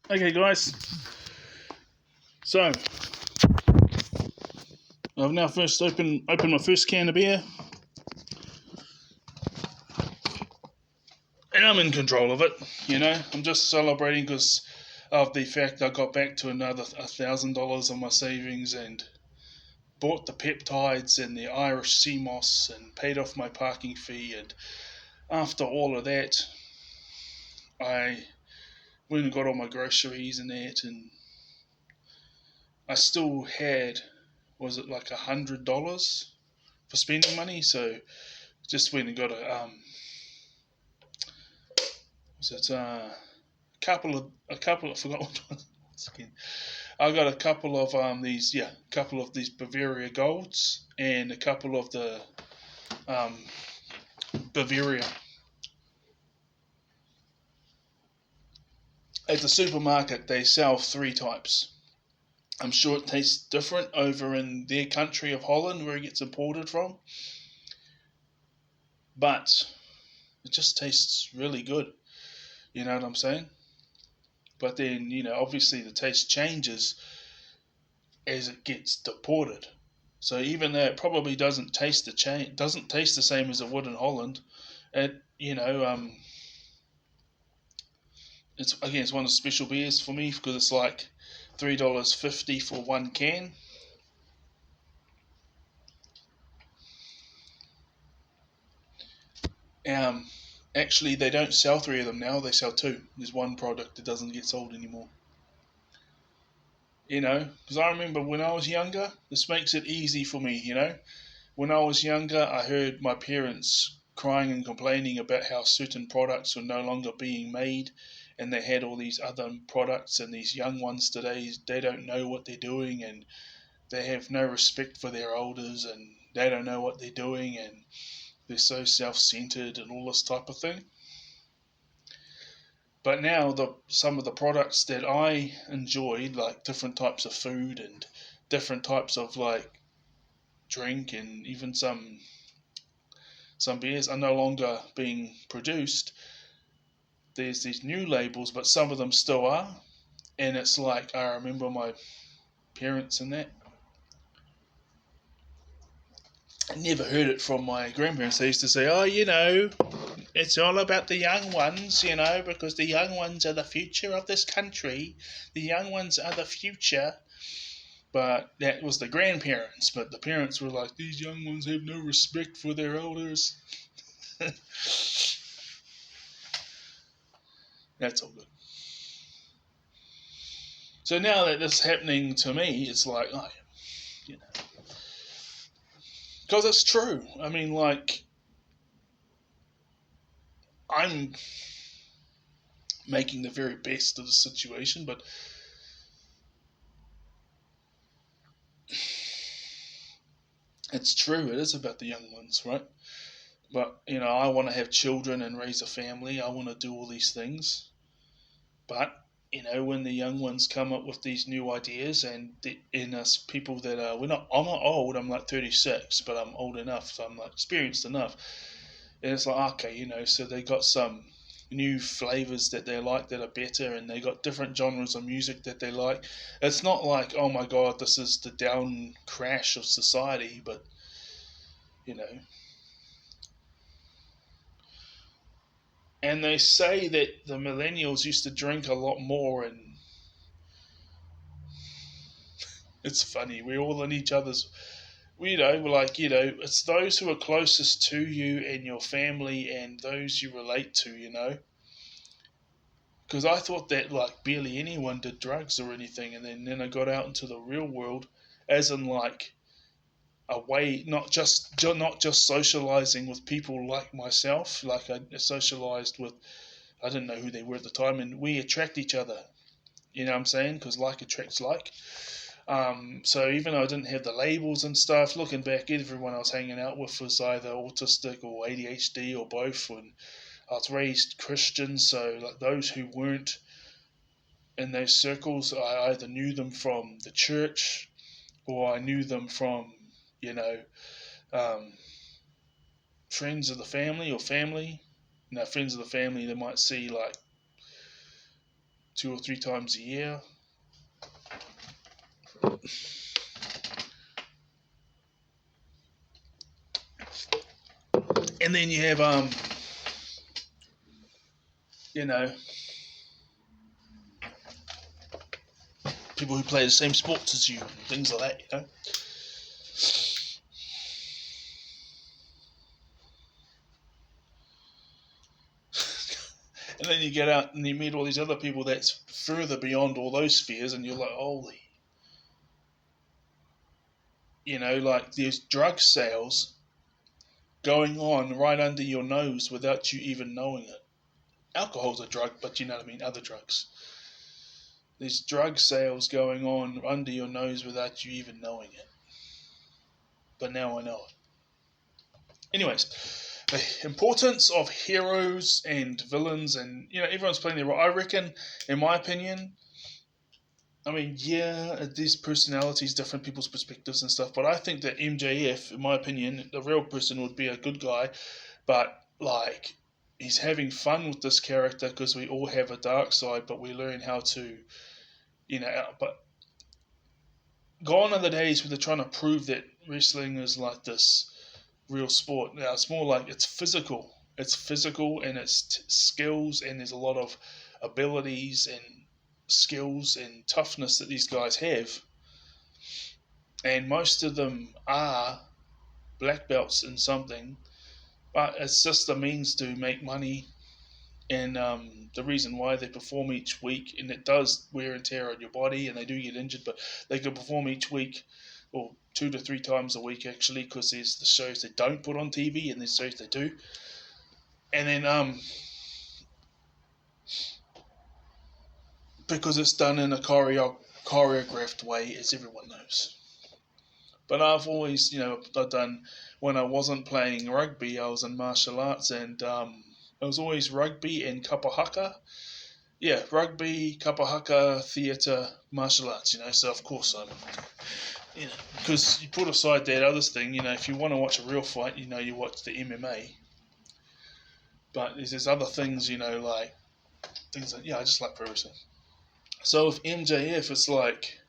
Okay, guys. So I've now first opened my first can of beer, and I'm in control of it. I'm just celebrating because of the fact I got back to another $1,000 on my savings and bought the peptides and the Irish sea moss and paid off my parking fee. And after all of that, I went and got all my groceries and that, and I still had, was it like $100 for spending money? So just went and got so it's a couple of, I forgot what one once again. I got a couple of couple of these Bavaria Golds and a couple of the um, Bavaria. At the supermarket, they sell three types. I'm sure it tastes different over in their country of Holland where it gets imported from, but it just tastes really good. You know what I'm saying? But then, obviously the taste changes as it gets deported. So even though it probably doesn't taste the same as it would in Holland, it it's one of the special beers for me because it's like $3.50 for one can. Um, Actually, they don't sell three of them now. They sell two. There's one product that doesn't get sold anymore. Because I remember when I was younger, this makes it easy for me. When I was younger, I heard my parents crying and complaining about how certain products were no longer being made, and they had all these other products. And these young ones today, they don't know what they're doing, and they have no respect for their elders, and they don't know what they're doing, and they're so self-centered and all this type of thing. But now some of the products that I enjoyed, like different types of food and different types of like drink and even some beers are no longer being produced. There's these new labels, but some of them still are. And it's like I remember my parents and that. I never heard it from my grandparents. They used to say, "Oh, it's all about the young ones, because the young ones are the future of this country. The young ones are the future." But that was the grandparents. But the parents were like, "These young ones have no respect for their elders." That's all good. So now that this is happening to me, it's like, oh, you know, because it's true. I mean, like, I'm making the very best of the situation, but it's true. It is about the young ones, right? But I want to have children and raise a family. I want to do all these things. But when the young ones come up with these new ideas, and in us people that are, I'm not old. I'm like 36, but I'm old enough, so I'm like experienced enough. And it's like, okay, so they got some new flavors that they like that are better, and they got different genres of music that they like. It's not like, oh my god, this is the down crash of society, but you know and they say that the millennials used to drink a lot more, and it's funny, we're all in each other's, it's those who are closest to you and your family and those you relate to, because I thought that like barely anyone did drugs or anything, and then I got out into the real world, as in like a way, not just socializing with people like myself. Like I socialized with, I didn't know who they were at the time, and we attract each other. You know what I'm saying? Because like attracts like. So even though I didn't have the labels and stuff, looking back, everyone I was hanging out with was either autistic or ADHD or both. And I was raised Christian, so like those who weren't in those circles, I either knew them from the church or I knew them from, you know, um, friends of the family or family. Friends of the family, they might see like 2 or 3 times a year. And then you have you know, people who play the same sports as you, and things like that, you know. And then you get out and you meet all these other people that's further beyond all those spheres, and you're like, holy. You know, like there's drug sales going on right under your nose without you even knowing it. Alcohol's a drug, but you know what I mean, other drugs. There's drug sales going on under your nose without you even knowing it. But now I know it. Anyways, the importance of heroes and villains, and you know, everyone's playing their role. I reckon, in my opinion, I mean, yeah, there's personalities, different people's perspectives and stuff, but I think that MJF, in my opinion, the real person would be a good guy, but like he's having fun with this character because we all have a dark side, but we learn how to, you know, but gone are the days where they're trying to prove that wrestling is like this real sport. Now it's more like it's physical. It's physical and it's skills, and there's a lot of abilities and skills and toughness that these guys have. And most of them are black belts in something, but it's just a means to make money. And the reason why they perform each week, and it does wear and tear on your body, and they do get injured, but they can perform each week, or 2 to 3 times a week actually, because there's the shows they don't put on TV and there's shows they do. And then because it's done in a choreographed way, as everyone knows. But I've always, you know, I've done, when I wasn't playing rugby, I was in martial arts, and it was always rugby and kapahaka. Yeah, rugby, kapahaka, theatre, martial arts, you know, so of course I'm, you know, because you put aside that other thing, you know, if you want to watch a real fight, you know, you watch the MMA. But there's other things, you know, like, things like, yeah, I just like pro wrestling. So with MJF, it's like,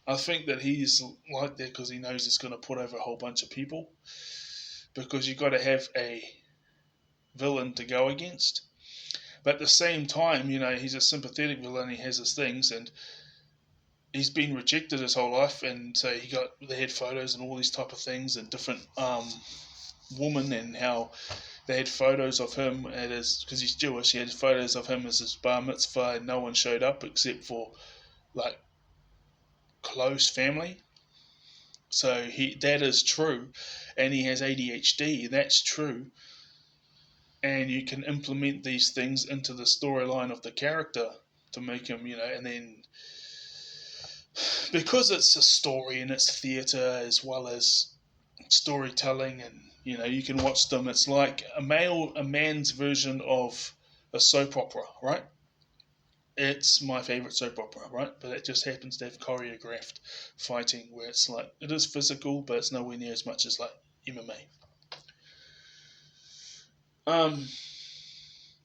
I think that he's like that because he knows it's going to put over a whole bunch of people. Because you've got to have a villain to go against. But at the same time, you know, he's a sympathetic villain. He has his things, and he's been rejected his whole life. And so they had photos and all these type of things, and different women, and how they had photos of him at his, because he's Jewish. He had photos of him as his bar mitzvah, and no one showed up except for like close family. So that is true, and he has ADHD. That's true, and you can implement these things into the storyline of the character to make him, you know, and then because it's a story and it's theatre as well as storytelling, and you know, you can watch them. It's like a man's version of a soap opera, right? It's my favorite soap opera, right? But it just happens to have choreographed fighting where it's like, it is physical, but it's nowhere near as much as like MMA.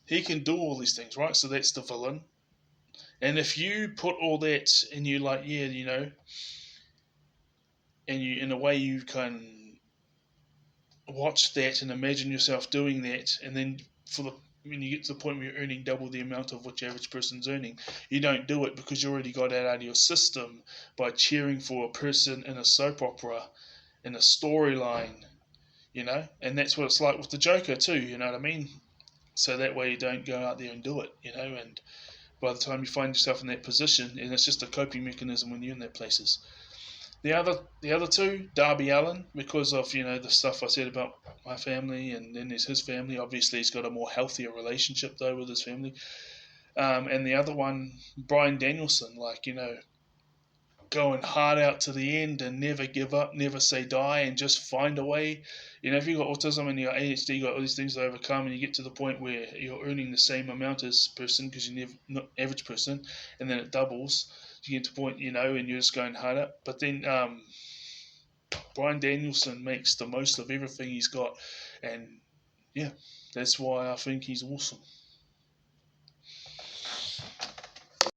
He can do all these things, right? So that's the villain. And if you put all that and you like, yeah, you know, and you, in a way, you can watch that and imagine yourself doing that, and then when you get to the point where you're earning double the amount of what the average person's earning, you don't do it because you already got that out of your system by cheering for a person in a soap opera, in a storyline, you know? And that's what it's like with the Joker too, you know what I mean? So that way you don't go out there and do it, you know, and by the time you find yourself in that position, and it's just a coping mechanism when you're in that places. The other two, Darby Allin, because of, you know, the stuff I said about my family, and then there's his family. Obviously, he's got a more healthier relationship though with his family. And the other one, Bryan Danielson, like, you know, going hard out to the end and never give up, never say die, and just find a way. You know, if you've got autism and you've got ADHD, you've got all these things to overcome, and you get to the point where you're earning the same amount as person because you're not average person, and then it doubles. You get to the point, you know, and you're just going harder. But then Bryan Danielson makes the most of everything he's got, and yeah, that's why I think he's awesome.